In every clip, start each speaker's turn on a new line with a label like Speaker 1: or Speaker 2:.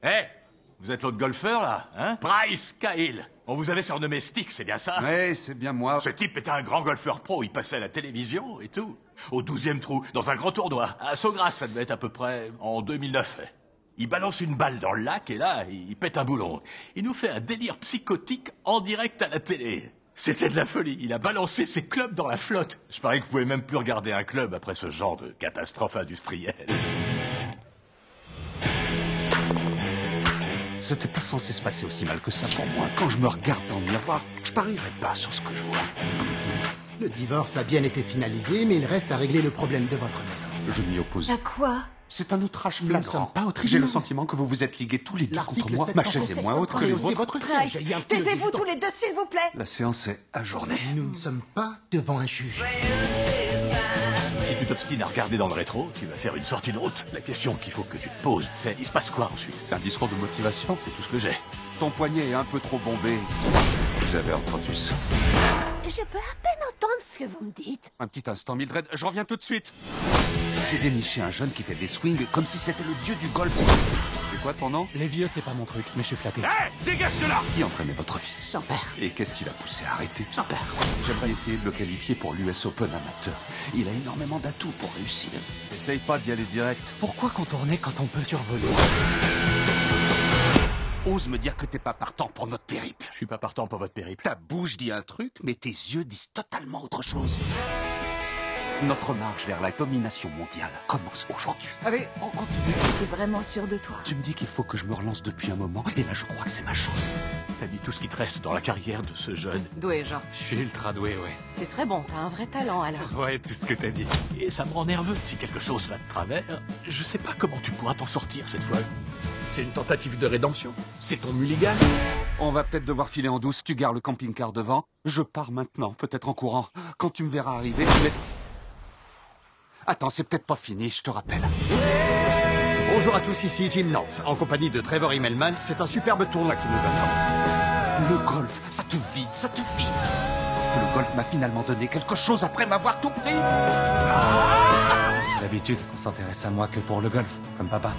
Speaker 1: Eh, vous êtes l'autre golfeur, là, hein? Bryce Cahill. On vous avait surnommé Stick, c'est bien ça?
Speaker 2: Ouais, c'est bien moi.
Speaker 1: Ce type était un grand golfeur pro, il passait à la télévision et tout. Au 12e trou, dans un grand tournoi. À Sogras, ça devait être à peu près en 2009. Il balance une balle dans le lac et là, il pète un boulon. Il nous fait un délire psychotique en direct à la télé. C'était de la folie. Il a balancé ses clubs dans la flotte. Je parie que vous pouvez même plus regarder un club après ce genre de catastrophe industrielle.
Speaker 2: C'était pas censé se passer aussi mal que ça pour moi. Quand je me regarde dans le miroir, je parierais pas sur ce que je vois.
Speaker 3: Le divorce a bien été finalisé, mais il reste à régler le problème de votre maison.
Speaker 2: Je m'y oppose.
Speaker 4: À quoi?
Speaker 2: C'est un outrage
Speaker 3: Nous
Speaker 2: flagrant.
Speaker 3: ne sommes pas au tribunal.
Speaker 2: J'ai le sentiment que vous vous êtes ligués tous les deux contre
Speaker 3: L'article
Speaker 2: moi. Ma chaise est moins haute que
Speaker 3: et
Speaker 2: les
Speaker 3: aussi
Speaker 2: vôtres.
Speaker 3: votre siège.
Speaker 4: Price,
Speaker 3: Il y a un peu de
Speaker 4: taisez-vous tous
Speaker 3: distance.
Speaker 4: les deux, s'il vous plaît.
Speaker 2: La séance est ajournée.
Speaker 3: Nous ne sommes pas devant un juge.
Speaker 1: Si tu t'obstines à regarder dans le rétro, tu vas faire une sortie de route. La question qu'il faut que tu te poses, c'est il se passe quoi ensuite?
Speaker 2: C'est un discours de motivation.
Speaker 1: C'est tout ce que j'ai.
Speaker 2: Ton poignet est un peu trop bombé. Vous avez entendu ça?
Speaker 4: Je peux à peine entendre ce que vous me dites.
Speaker 2: Un petit instant, Mildred, je reviens tout de suite. J'ai déniché un jeune qui fait des swings comme si c'était le dieu du golf. C'est quoi ton nom?
Speaker 5: Les vieux, c'est pas mon truc, mais je suis flatté.
Speaker 1: Hé, dégage de là!
Speaker 2: Qui entraînait votre fils?
Speaker 4: Son père.
Speaker 2: Et qu'est-ce qui l'a poussé à arrêter?
Speaker 4: Son père.
Speaker 2: J'aimerais essayer de le qualifier pour l'US Open amateur. Il a énormément d'atouts pour réussir. Essaye pas d'y aller direct.
Speaker 5: Pourquoi contourner quand on peut survoler?
Speaker 2: Ose me dire que t'es pas partant pour notre périple.
Speaker 1: Je suis pas partant pour votre périple.
Speaker 2: Ta bouche dit un truc, mais tes yeux disent totalement autre chose. Notre marche vers la domination mondiale commence aujourd'hui. Allez, on continue.
Speaker 4: T'es vraiment sûr de toi?
Speaker 2: Tu me dis qu'il faut que je me relance depuis un moment, et là je crois que c'est ma chance.
Speaker 1: T'as mis tout ce qui te reste dans la carrière de ce jeune.
Speaker 4: Doué, genre.
Speaker 5: Je suis ultra doué, ouais.
Speaker 4: T'es très bon, t'as un vrai talent, alors.
Speaker 5: Ouais, tout ce que t'as dit.
Speaker 1: Et ça me rend nerveux. Si quelque chose va de travers, je sais pas comment tu pourras t'en sortir cette fois.
Speaker 5: C'est une tentative de rédemption. C'est ton mulligan.
Speaker 2: On va peut-être devoir filer en douce. Tu gares le camping-car devant. Je pars maintenant, peut-être en courant. Quand tu me verras arriver, tu mets... Attends, c'est peut-être pas fini, je te rappelle.
Speaker 6: Bonjour à tous, ici Jim Nance, en compagnie de Trevor Immelman. C'est un superbe tournoi qui nous attend.
Speaker 2: Le golf, ça te vide, ça te vide. Le golf m'a finalement donné quelque chose après m'avoir tout pris.
Speaker 5: J'ai l'habitude qu'on s'intéresse à moi que pour le golf, comme papa.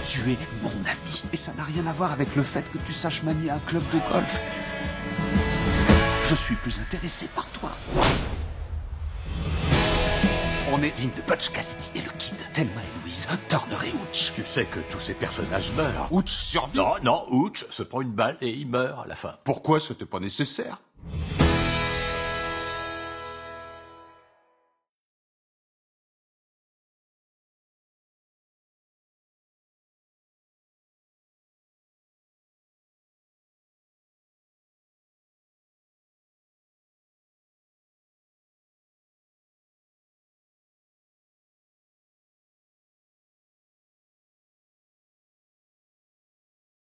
Speaker 2: Tu es mon ami. Et ça n'a rien à voir avec le fait que tu saches manier un club de golf. Je suis plus intéressé par toi. On est digne de Butch Cassidy et le Kid, Thelma et Louise, Turner et Hooch.
Speaker 1: Tu sais que tous ces personnages meurent.
Speaker 2: Hooch survit.
Speaker 1: Non, Hooch se prend une balle et il meurt à la fin.
Speaker 2: Pourquoi c'était pas nécessaire?